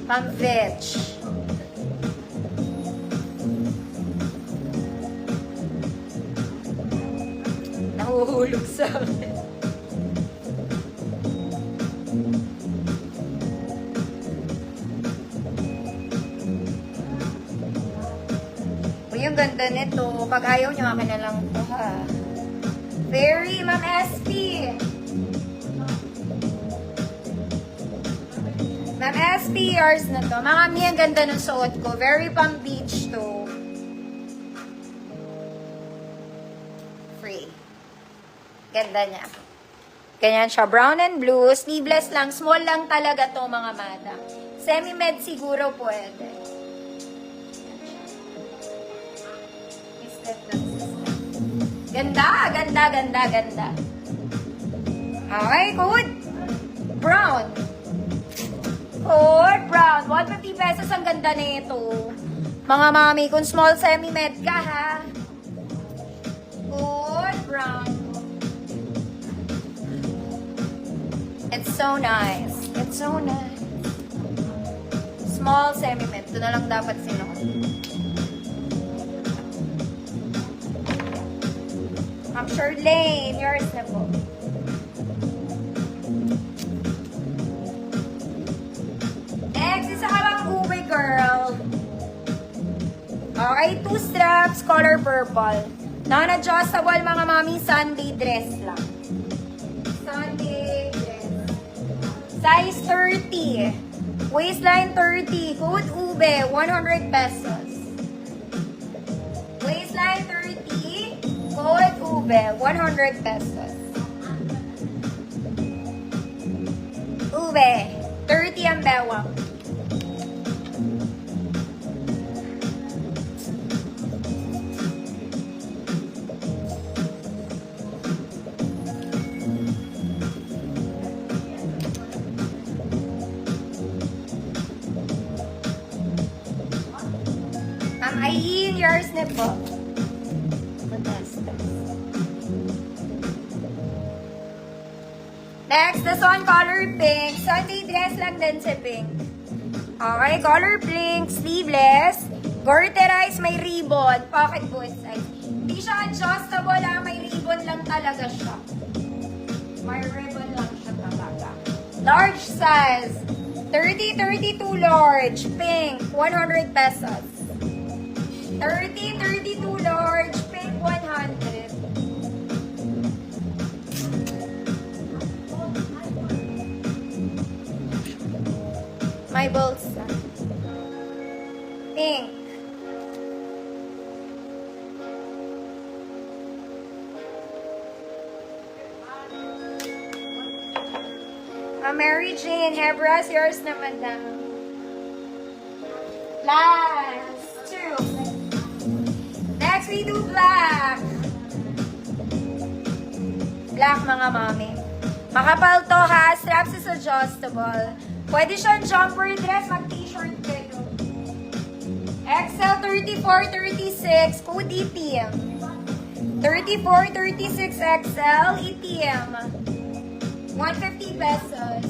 Pang-veg. Nahuhulog sa akin. Uy, yung ganda nito. Pag ayaw nyo, akin na lang ito, ha. Very, Ma'am SP. Ma'am SP, yours na to. Mga mi, ang ganda ng suot ko. Very pang beach to. Free. Ganda niya. Ganyan siya. Brown and blue. Sleeveless lang. Small lang talaga to, mga madam. Semi-med siguro pwede. Ganda, ganda, ganda, ganda. Okay, code. Brown. Code brown. 150 pesos ang ganda nito. Mga mami, kung small semi-med ka, ha? Code brown. It's so nice. It's so nice. Small semi-med. Ito na lang dapat sinuot. Ma'am Shirlane, yours na po. Next, isa ka bang ube, girl? Okay, 2 straps, color purple. Non-adjustable, mga mami, Sunday dress lang. Sunday dress. Size 30. Waistline 30. Code ube, 100 pesos. Waistline 30. Code ube, 100 pesos. Ube, 30 ang bewang. Ang Aileen, yours na po. Next, this one, color pink. Sunday dress lang din si pink. Okay, color pink, sleeveless. Garterized, may ribbon. Pocket both sides. Hindi siya adjustable, ha? May ribbon lang talaga siya. May ribbon lang siya talaga. Large size. 30-32 large. Pink, 100 pesos. 30-32 large. Pink, 100. My bulsa. Pink. Mary Jane, Hebras, yours na, madam. Last 2. Next, we do black. Black, mga mami. Makapal to, ha? Straps is adjustable. Pwede siyang jumper dress, mag-t-shirt kayo. XL 34-36, code ETM. 34-36 XL, ETM. 150 pesos.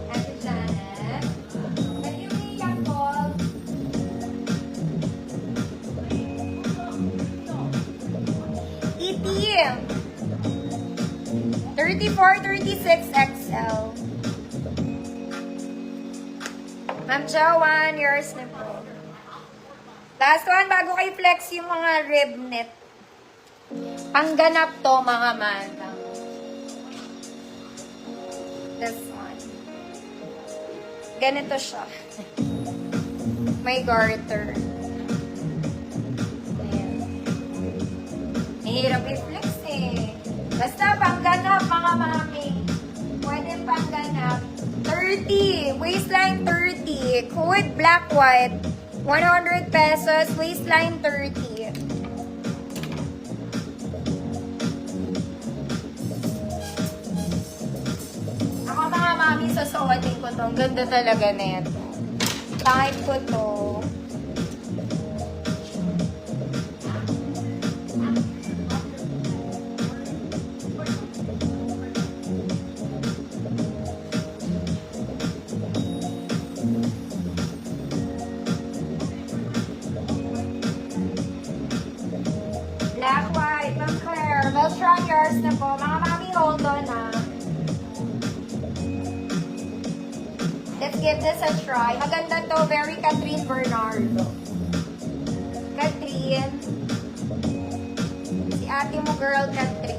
Ate Janet. Can you make a call? ETM. 34-36 XL. Ma'am Joanne, yours na po. Last one, bago kay flex yung mga rib knit. Pangganap to, mga madam. This one. Ganito siya. May garter. Ayan. Mahirap i-flex eh. Basta pangganap, mga mami. Pwede pangganap. 30. Waistline 30. Code black white. 100 pesos. Waistline 30. mami, sasuotin ko to. Ang ganda talaga na ito. Type ko to. Black, white, Ma'am Claire. Well, try yours na po. Mga mami, hold on ha. Let's give this a try. Maganda to. Very Catherine Bernardo. Catherine. Si ate mo, girl, Catherine.